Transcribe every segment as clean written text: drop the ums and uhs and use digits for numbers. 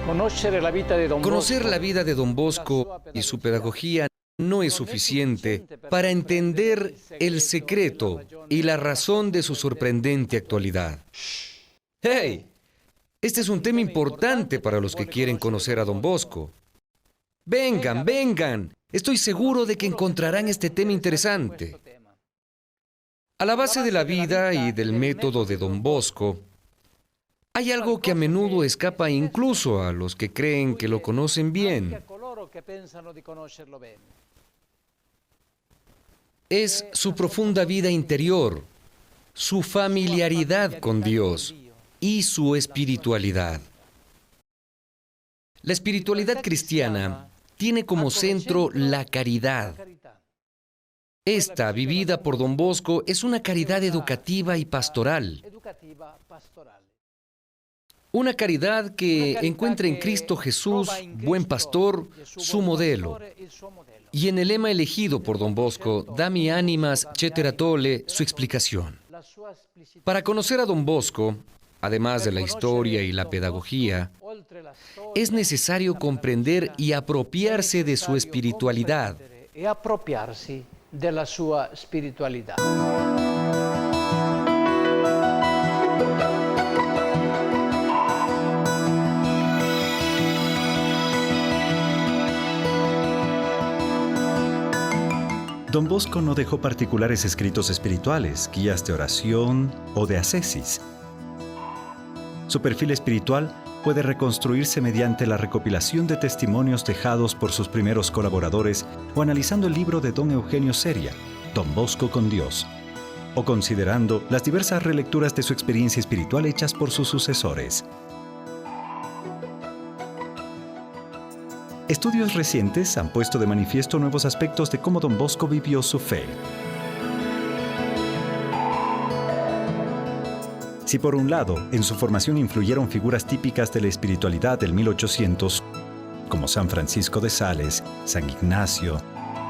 Conocer la vida de Don Bosco y su pedagogía no es suficiente para entender el secreto y la razón de su sorprendente actualidad. ¡Hey! Este es un tema importante para los que quieren conocer a Don Bosco. Vengan, vengan. Estoy seguro de que encontrarán este tema interesante. A la base de la vida y del método de Don Bosco, hay algo que a menudo escapa incluso a los que creen que lo conocen bien. Es su profunda vida interior, su familiaridad con Dios y su espiritualidad. La espiritualidad cristiana tiene como centro la caridad. Esta, vivida por Don Bosco, es una caridad educativa y pastoral. Una caridad que encuentra en Cristo Jesús, buen pastor, su modelo. Y en el lema elegido por Don Bosco, Dami Animas Cetera Tole, su explicación. Para conocer a Don Bosco, además de la historia y la pedagogía, es necesario comprender y apropiarse de su espiritualidad. Don Bosco no dejó particulares escritos espirituales, guías de oración o de ascesis. Su perfil espiritual puede reconstruirse mediante la recopilación de testimonios dejados por sus primeros colaboradores o analizando el libro de Don Eugenio Seria, Don Bosco con Dios, o considerando las diversas relecturas de su experiencia espiritual hechas por sus sucesores. Estudios recientes han puesto de manifiesto nuevos aspectos de cómo Don Bosco vivió su fe. Si por un lado, en su formación influyeron figuras típicas de la espiritualidad del 1800, como San Francisco de Sales, San Ignacio,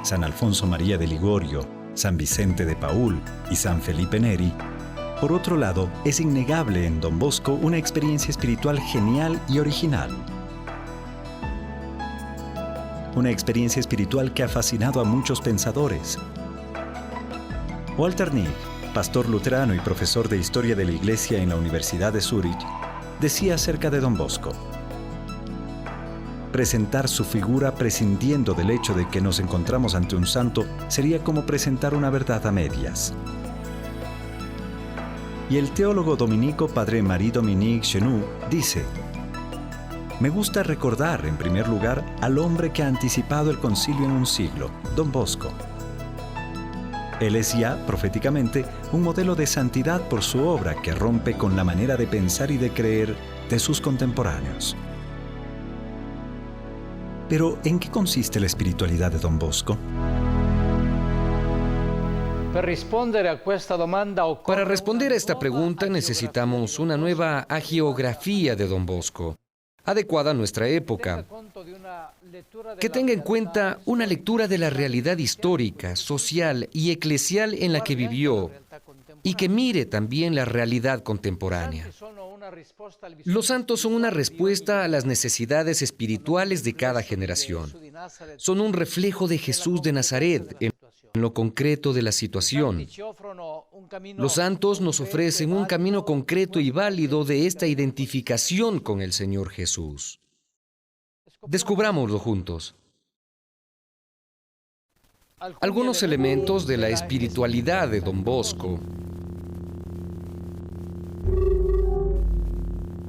San Alfonso María de Ligorio, San Vicente de Paúl y San Felipe Neri, por otro lado, es innegable en Don Bosco una experiencia espiritual genial y original. Una experiencia espiritual que ha fascinado a muchos pensadores. Walter Nigg, pastor luterano y profesor de Historia de la Iglesia en la Universidad de Zúrich, decía acerca de Don Bosco: presentar su figura prescindiendo del hecho de que nos encontramos ante un santo sería como presentar una verdad a medias. Y el teólogo dominico Padre Marie-Dominique Chenu dice: me gusta recordar, en primer lugar, al hombre que ha anticipado el concilio en un siglo, Don Bosco. Él es ya, proféticamente, un modelo de santidad por su obra que rompe con la manera de pensar y de creer de sus contemporáneos. Pero, ¿en qué consiste la espiritualidad de Don Bosco? Para responder a esta pregunta necesitamos una nueva hagiografía de Don Bosco, adecuada a nuestra época, que tenga en cuenta una lectura de la realidad histórica, social y eclesial en la que vivió y que mire también la realidad contemporánea. Los santos son una respuesta a las necesidades espirituales de cada generación. Son un reflejo de Jesús de Nazaret en lo concreto de la situación. Los santos nos ofrecen un camino concreto y válido de esta identificación con el Señor Jesús. Descubrámoslo juntos. Algunos elementos de la espiritualidad de Don Bosco.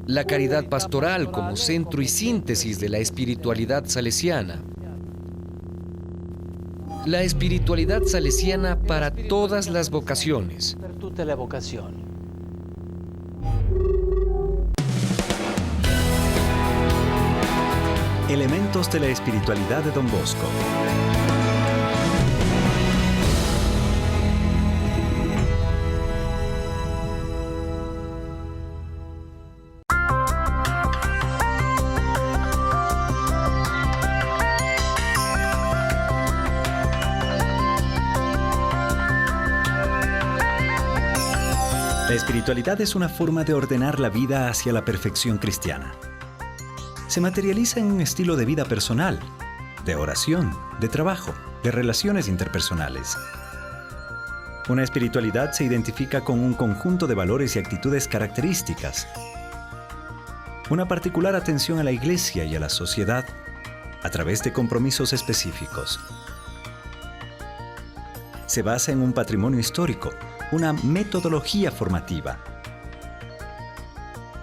La caridad pastoral como centro y síntesis de la espiritualidad salesiana. La espiritualidad salesiana para todas las vocaciones. Elementos de la espiritualidad de Don Bosco. La espiritualidad es una forma de ordenar la vida hacia la perfección cristiana. se materializa en un estilo de vida personal, de oración, de trabajo, de relaciones interpersonales. Una espiritualidad se identifica con un conjunto de valores y actitudes características. Una particular atención a la Iglesia y a la sociedad a través de compromisos específicos. Se basa en un patrimonio histórico, una metodología formativa,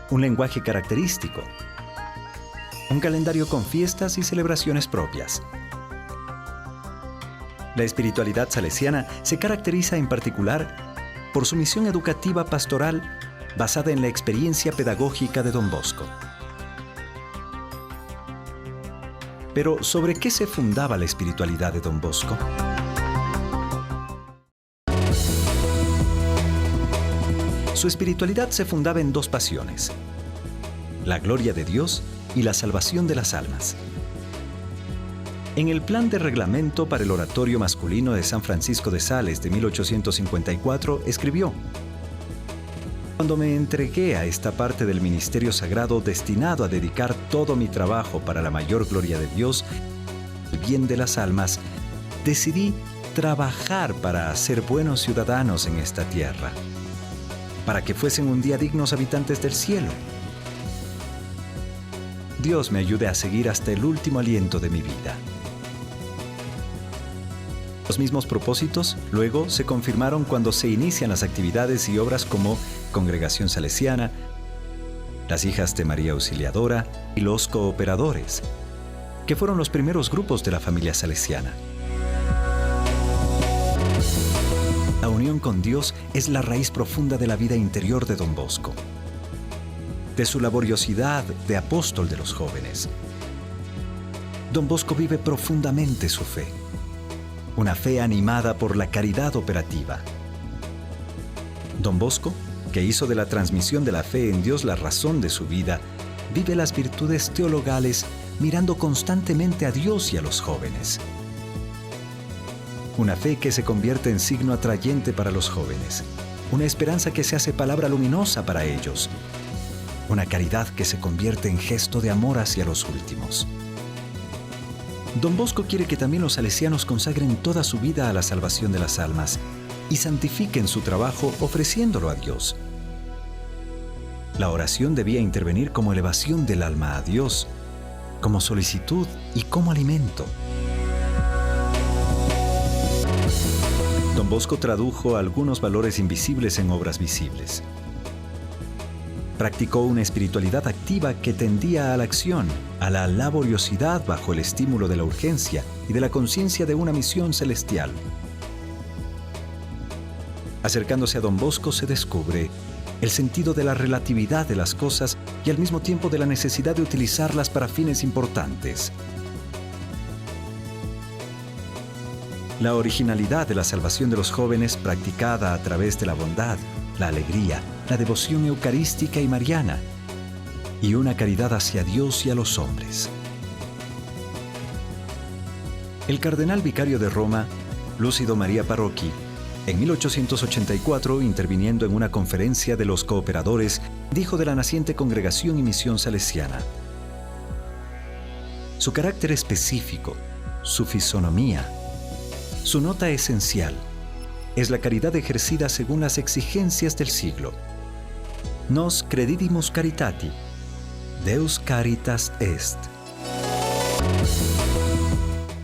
un lenguaje característico, un calendario con fiestas y celebraciones propias. La espiritualidad salesiana se caracteriza en particular por su misión educativa pastoral basada en la experiencia pedagógica de Don Bosco. Pero, ¿sobre qué se fundaba la espiritualidad de Don Bosco? Su espiritualidad se fundaba en dos pasiones: la gloria de Dios y la salvación de las almas. En el plan de reglamento para el oratorio masculino de San Francisco de Sales de 1854 escribió: Cuando me entregué a esta parte del ministerio sagrado destinado a dedicar todo mi trabajo para la mayor gloria de Dios, el bien de las almas, decidí trabajar para ser buenos ciudadanos en esta tierra, para que fuesen un día dignos habitantes del cielo. Dios me ayude a seguir hasta el último aliento de mi vida. Los mismos propósitos luego se confirmaron cuando se inician las actividades y obras como Congregación Salesiana, las Hijas de María Auxiliadora y los Cooperadores, que fueron los primeros grupos de la familia salesiana. La unión con Dios es la raíz profunda de la vida interior de Don Bosco, de su laboriosidad de apóstol de los jóvenes. Don Bosco vive profundamente su fe, una fe animada por la caridad operativa. Don Bosco, que hizo de la transmisión de la fe en Dios la razón de su vida, vive las virtudes teologales mirando constantemente a Dios y a los jóvenes. Una fe que se convierte en signo atrayente para los jóvenes, una esperanza que se hace palabra luminosa para ellos, una caridad que se convierte en gesto de amor hacia los últimos. Don Bosco quiere que también los salesianos consagren toda su vida a la salvación de las almas y santifiquen su trabajo ofreciéndolo a Dios. La oración debía intervenir como elevación del alma a Dios, como solicitud y como alimento. Don Bosco tradujo algunos valores invisibles en obras visibles. Practicó una espiritualidad activa que tendía a la acción, a la laboriosidad bajo el estímulo de la urgencia y de la conciencia de una misión celestial. Acercándose a Don Bosco se descubre el sentido de la relatividad de las cosas y al mismo tiempo de la necesidad de utilizarlas para fines importantes. La originalidad de la salvación de los jóvenes practicada a través de la bondad, la alegría, la devoción eucarística y mariana, y una caridad hacia Dios y a los hombres. El cardenal vicario de Roma, Lúcido María Parrocchi, en 1884, interviniendo en una conferencia de los Cooperadores, dijo de la naciente Congregación y Misión Salesiana: su carácter específico, su fisonomía, su nota esencial, es la caridad ejercida según las exigencias del siglo. Nos credidimus caritati, Deus caritas est.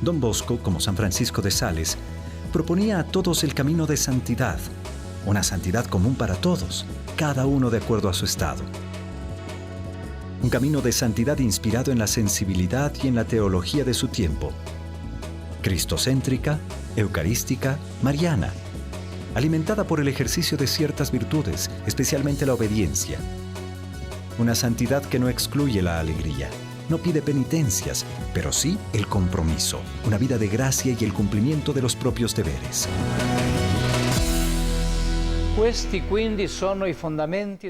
Don Bosco, como San Francisco de Sales, proponía a todos el camino de santidad, una santidad común para todos, cada uno de acuerdo a su estado. Un camino de santidad inspirado en la sensibilidad y en la teología de su tiempo, cristocéntrica, eucarística, mariana, alimentada por el ejercicio de ciertas virtudes, especialmente la obediencia. Una santidad que no excluye la alegría, no pide penitencias, pero sí el compromiso, una vida de gracia y el cumplimiento de los propios deberes.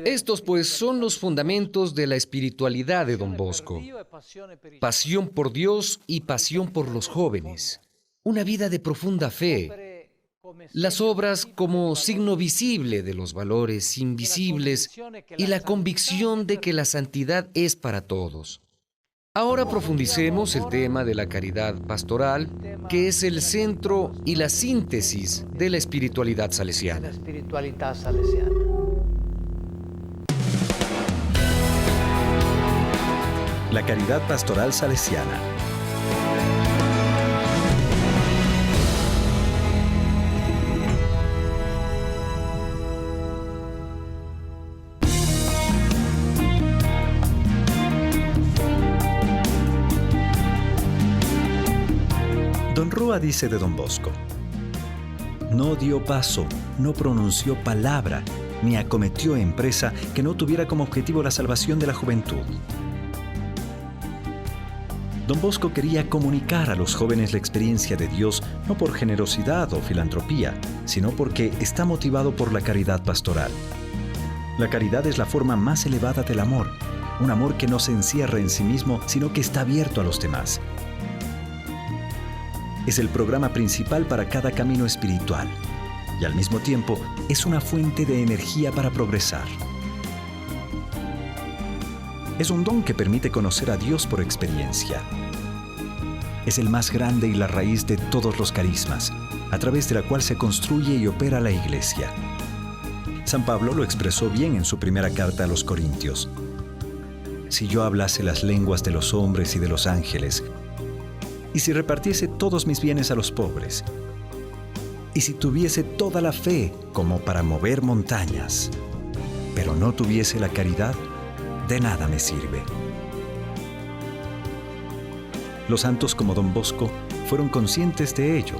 Estos pues son los fundamentos de la espiritualidad de Don Bosco: pasión por Dios y pasión por los jóvenes, una vida de profunda fe, las obras como signo visible de los valores invisibles y la convicción de que la santidad es para todos. Ahora profundicemos el tema de la caridad pastoral, que es el centro y la síntesis de la espiritualidad salesiana. La caridad pastoral salesiana. Don Rúa dice de Don Bosco: no dio paso, no pronunció palabra, ni acometió empresa que no tuviera como objetivo la salvación de la juventud. Don Bosco quería comunicar a los jóvenes la experiencia de Dios no por generosidad o filantropía, sino porque está motivado por la caridad pastoral. La caridad es la forma más elevada del amor, un amor que no se encierra en sí mismo, sino que está abierto a los demás. Es el programa principal para cada camino espiritual y al mismo tiempo es una fuente de energía para progresar. Es un don que permite conocer a Dios por experiencia. Es el más grande y la raíz de todos los carismas, a través de la cual se construye y opera la Iglesia. San Pablo lo expresó bien en su primera carta a los Corintios. Si yo hablase las lenguas de los hombres y de los ángeles, y si repartiese todos mis bienes a los pobres, y si tuviese toda la fe como para mover montañas, pero no tuviese la caridad, de nada me sirve. Los santos como Don Bosco fueron conscientes de ello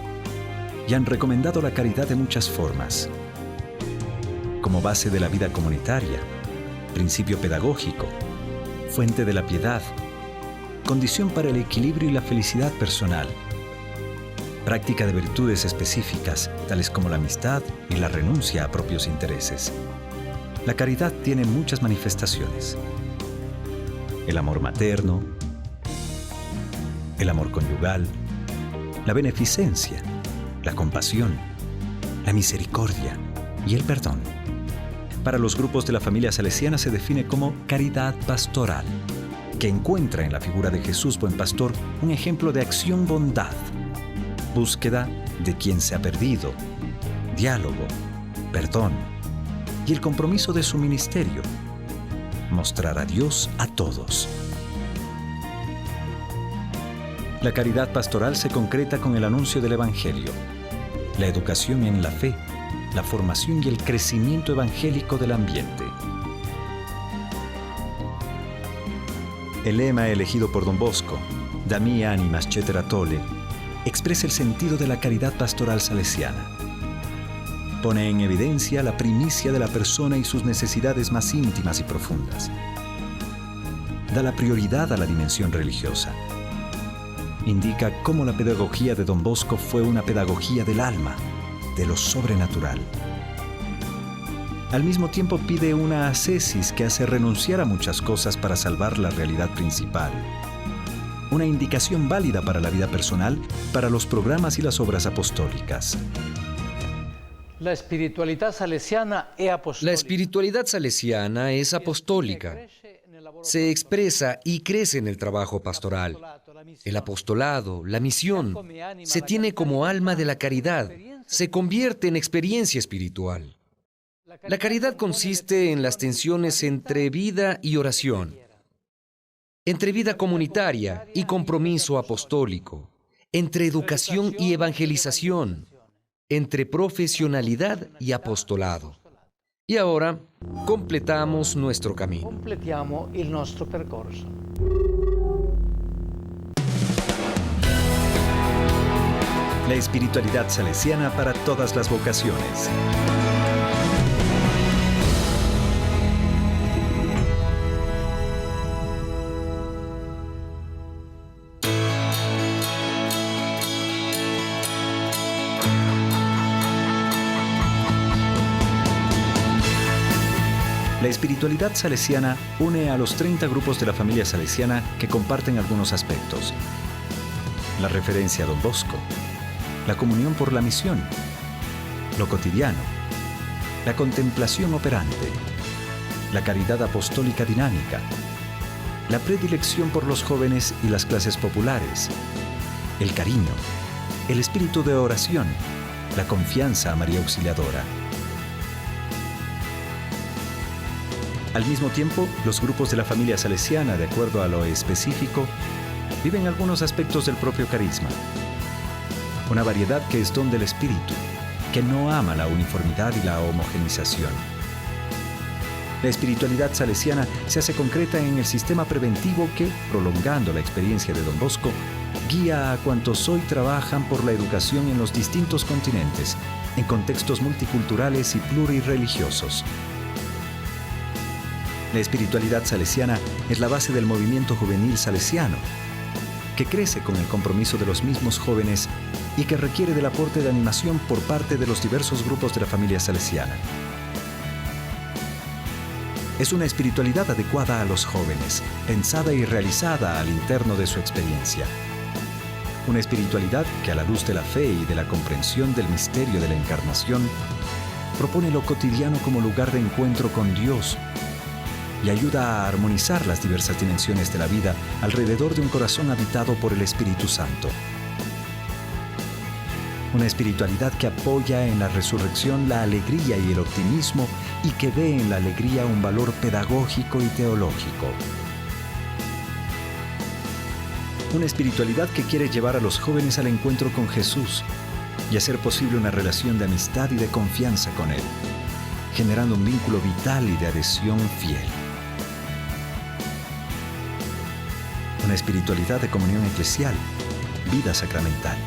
y han recomendado la caridad de muchas formas, como base de la vida comunitaria, principio pedagógico, fuente de la piedad, condición para el equilibrio y la felicidad personal, práctica de virtudes específicas, tales como la amistad y la renuncia a propios intereses. La caridad tiene muchas manifestaciones: el amor materno, el amor conyugal, la beneficencia, la compasión, la misericordia y el perdón. Para los grupos de la familia salesiana se define como caridad pastoral, que encuentra en la figura de Jesús Buen Pastor un ejemplo de acción-bondad, búsqueda de quien se ha perdido, diálogo, perdón y el compromiso de su ministerio: mostrar a Dios a todos. La caridad pastoral se concreta con el anuncio del Evangelio, la educación en la fe, la formación y el crecimiento evangélico del ambiente. El lema elegido por Don Bosco, Dami animas cetera tole, expresa el sentido de la caridad pastoral salesiana. Pone en evidencia la primicia de la persona y sus necesidades más íntimas y profundas. Da la prioridad a la dimensión religiosa. Indica cómo la pedagogía de Don Bosco fue una pedagogía del alma, de lo sobrenatural. Al mismo tiempo pide una ascesis que hace renunciar a muchas cosas para salvar la realidad principal. Una indicación válida para la vida personal, para los programas y las obras apostólicas. La espiritualidad salesiana es apostólica. Se expresa y crece en el trabajo pastoral. El apostolado, la misión, se tiene como alma de la caridad, se convierte en experiencia espiritual. La caridad consiste en las tensiones entre vida y oración, entre vida comunitaria y compromiso apostólico, entre educación y evangelización, entre profesionalidad y apostolado. Y ahora completamos nuestro camino. Completiamo il nostro percorso. La espiritualidad salesiana para todas las vocaciones. La espiritualidad salesiana une a los 30 grupos de la familia salesiana que comparten algunos aspectos: la referencia a Don Bosco, la comunión por la misión, lo cotidiano, la contemplación operante, la caridad apostólica dinámica, la predilección por los jóvenes y las clases populares, el cariño, el espíritu de oración, la confianza a María Auxiliadora. Al mismo tiempo, los grupos de la familia salesiana, de acuerdo a lo específico, viven algunos aspectos del propio carisma. Una variedad que es don del espíritu, que no ama la uniformidad y la homogenización. La espiritualidad salesiana se hace concreta en el sistema preventivo que, prolongando la experiencia de Don Bosco, guía a cuantos hoy trabajan por la educación en los distintos continentes, en contextos multiculturales y plurireligiosos. La espiritualidad salesiana es la base del movimiento juvenil salesiano, que crece con el compromiso de los mismos jóvenes y que requiere del aporte de animación por parte de los diversos grupos de la familia salesiana. Es una espiritualidad adecuada a los jóvenes, pensada y realizada al interno de su experiencia. Una espiritualidad que, a la luz de la fe y de la comprensión del misterio de la encarnación, propone lo cotidiano como lugar de encuentro con Dios y ayuda a armonizar las diversas dimensiones de la vida alrededor de un corazón habitado por el Espíritu Santo. Una espiritualidad que apoya en la resurrección la alegría y el optimismo y que ve en la alegría un valor pedagógico y teológico. Una espiritualidad que quiere llevar a los jóvenes al encuentro con Jesús y hacer posible una relación de amistad y de confianza con Él, generando un vínculo vital y de adhesión fiel. Una espiritualidad de comunión eclesial, vida sacramental,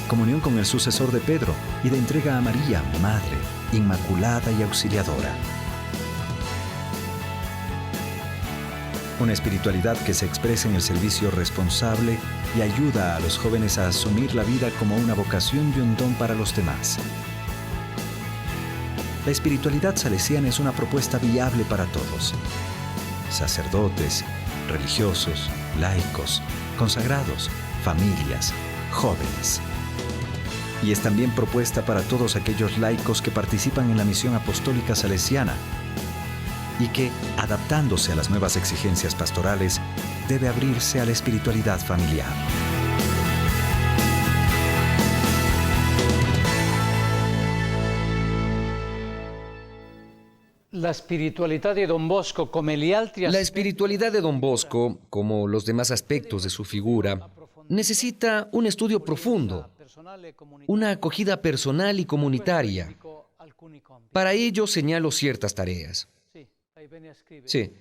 comunión con el sucesor de Pedro y de entrega a María, Madre, Inmaculada y Auxiliadora. Una espiritualidad que se expresa en el servicio responsable y ayuda a los jóvenes a asumir la vida como una vocación y un don para los demás. La espiritualidad salesiana es una propuesta viable para todos: sacerdotes, religiosos, laicos, consagrados, familias, jóvenes. Y es también propuesta para todos aquellos laicos que participan en la misión apostólica salesiana y que, adaptándose a las nuevas exigencias pastorales, debe abrirse a la espiritualidad familiar. La espiritualidad de Don Bosco, como La espiritualidad de Don Bosco, como los demás aspectos de su figura, necesita un estudio profundo, una acogida personal y comunitaria. Para ello señalo ciertas tareas. Sí,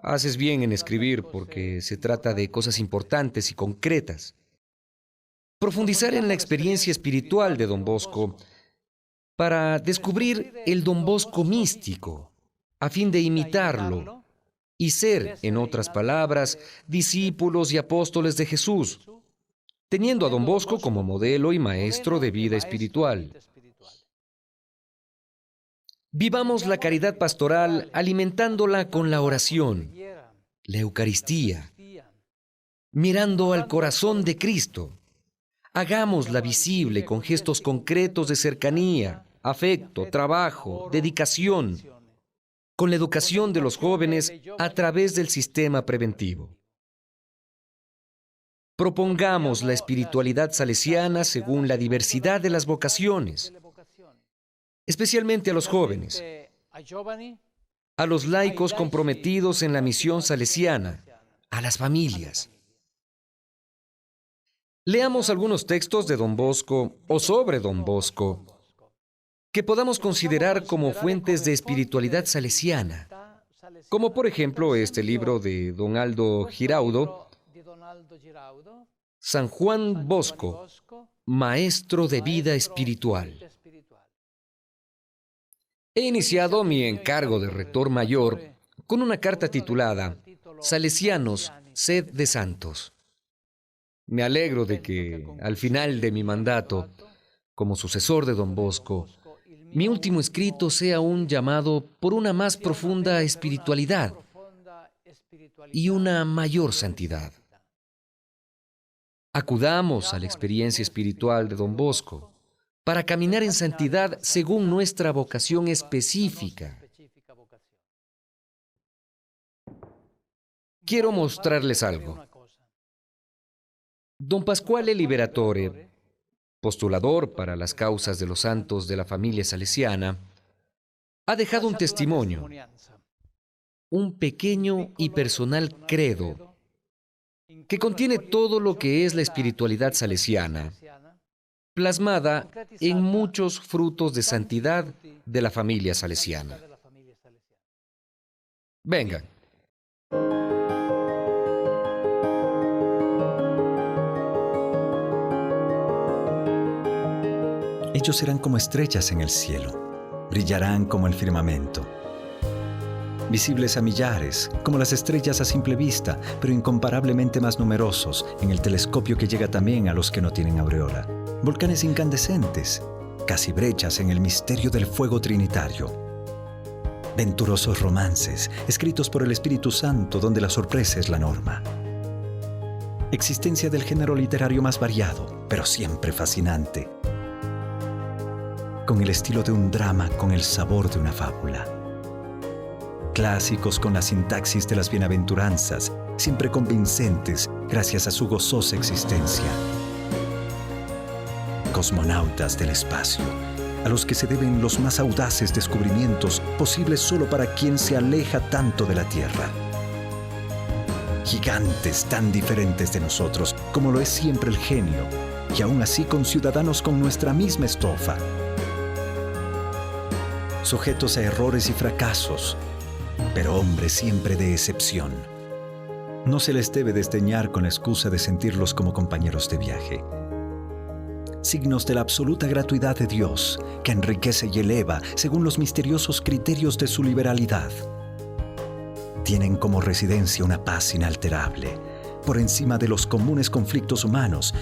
haces bien en escribir porque se trata de cosas importantes y concretas. Profundizar en la experiencia espiritual de Don Bosco para descubrir el Don Bosco místico, a fin de imitarlo y ser, en otras palabras, discípulos y apóstoles de Jesús, teniendo a Don Bosco como modelo y maestro de vida espiritual. Vivamos la caridad pastoral alimentándola con la oración, la Eucaristía, mirando al corazón de Cristo. Hagámosla visible con gestos concretos de cercanía, afecto, trabajo, dedicación, con la educación de los jóvenes a través del sistema preventivo. Propongamos la espiritualidad salesiana según la diversidad de las vocaciones, especialmente a los jóvenes, a los laicos comprometidos en la misión salesiana, a las familias. Leamos algunos textos de Don Bosco o sobre Don Bosco que podamos considerar como fuentes de espiritualidad salesiana, como por ejemplo este libro de Don Aldo Giraudo, San Juan Bosco, Maestro de Vida Espiritual. He iniciado mi encargo de rector mayor con una carta titulada Salesianos, sed de santos. Me alegro de que, al final de mi mandato, como sucesor de Don Bosco, mi último escrito sea un llamado por una más profunda espiritualidad y una mayor santidad. Acudamos a la experiencia espiritual de Don Bosco para caminar en santidad según nuestra vocación específica. quiero mostrarles algo. Don Pasquale Liberatore, postulador para las causas de los santos de la familia salesiana, ha dejado un testimonio, un pequeño y personal credo que contiene todo lo que es la espiritualidad salesiana, plasmada en muchos frutos de santidad de la familia salesiana. Vengan. Ellos serán como estrellas en el cielo, brillarán como el firmamento. Visibles a millares, como las estrellas a simple vista, pero incomparablemente más numerosos en el telescopio que llega también a los que no tienen aureola. Volcanes incandescentes, casi brechas en el misterio del fuego trinitario. Venturosos romances, escritos por el Espíritu Santo, donde la sorpresa es la norma. Existencia del género literario más variado, pero siempre fascinante. Con el estilo de un drama, con el sabor de una fábula. Clásicos con la sintaxis de las bienaventuranzas, siempre convincentes gracias a su gozosa existencia. Cosmonautas del espacio, a los que se deben los más audaces descubrimientos posibles solo para quien se aleja tanto de la Tierra. Gigantes tan diferentes de nosotros, como lo es siempre el genio, y aún así conciudadanos con nuestra misma estofa. Sujetos a errores y fracasos, pero hombres siempre de excepción. No se les debe desdeñar con la excusa de sentirlos como compañeros de viaje. Signos de la absoluta gratuidad de Dios, que enriquece y eleva según los misteriosos criterios de su liberalidad. Tienen como residencia una paz inalterable, por encima de los comunes conflictos humanos,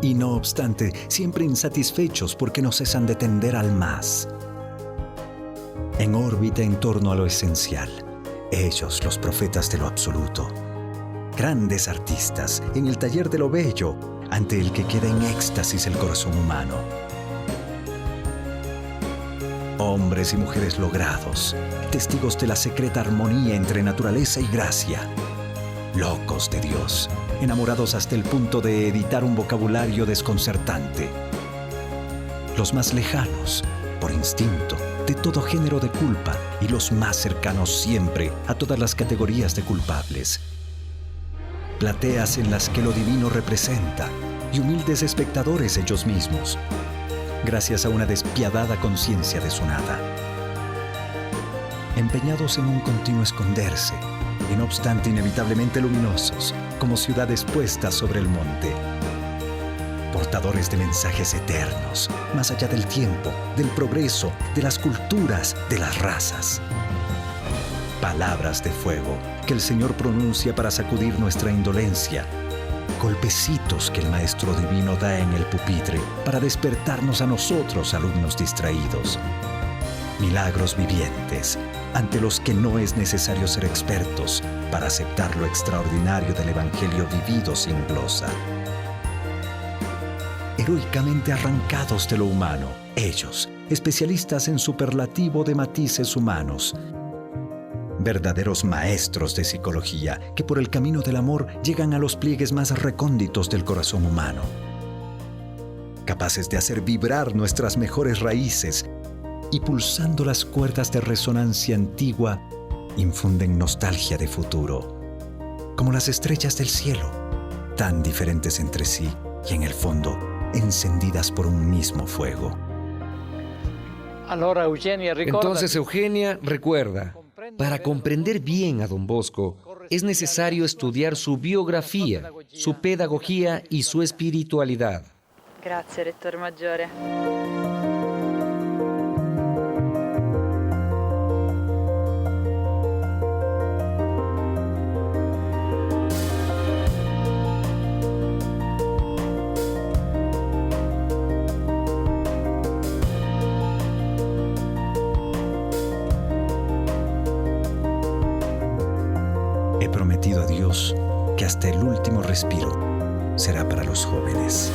y no obstante, siempre insatisfechos porque no cesan de tender al más. En órbita en torno a lo esencial, ellos, los profetas de lo absoluto, grandes artistas en el taller de lo bello, ante el que queda en éxtasis el corazón humano. Hombres y mujeres logrados, testigos de la secreta armonía entre naturaleza y gracia, locos de Dios, enamorados hasta el punto de editar un vocabulario desconcertante. Los más lejanos, por instinto, de todo género de culpa, y los más cercanos siempre a todas las categorías de culpables. Plateas en las que lo divino representa, y humildes espectadores ellos mismos, gracias a una despiadada conciencia de su nada. Empeñados en un continuo esconderse, y no obstante inevitablemente luminosos, como ciudades puestas sobre el monte. Portadores de mensajes eternos, más allá del tiempo, del progreso, de las culturas, de las razas. Palabras de fuego que el Señor pronuncia para sacudir nuestra indolencia. Golpecitos que el Maestro Divino da en el pupitre para despertarnos a nosotros, alumnos distraídos. Milagros vivientes, ante los que no es necesario ser expertos para aceptar lo extraordinario del Evangelio vivido sin glosa. Heroicamente arrancados de lo humano, ellos, especialistas en superlativo de matices humanos, verdaderos maestros de psicología que por el camino del amor llegan a los pliegues más recónditos del corazón humano, capaces de hacer vibrar nuestras mejores raíces y pulsando las cuerdas de resonancia antigua, infunden nostalgia de futuro, como las estrellas del cielo, tan diferentes entre sí y en el fondo encendidas por un mismo fuego. Entonces, Eugenia, recuerda, para comprender bien a Don Bosco, es necesario estudiar su biografía, su pedagogía y su espiritualidad. Grazie, Rettore Maggiore. He prometido a Dios que hasta el último respiro será para los jóvenes.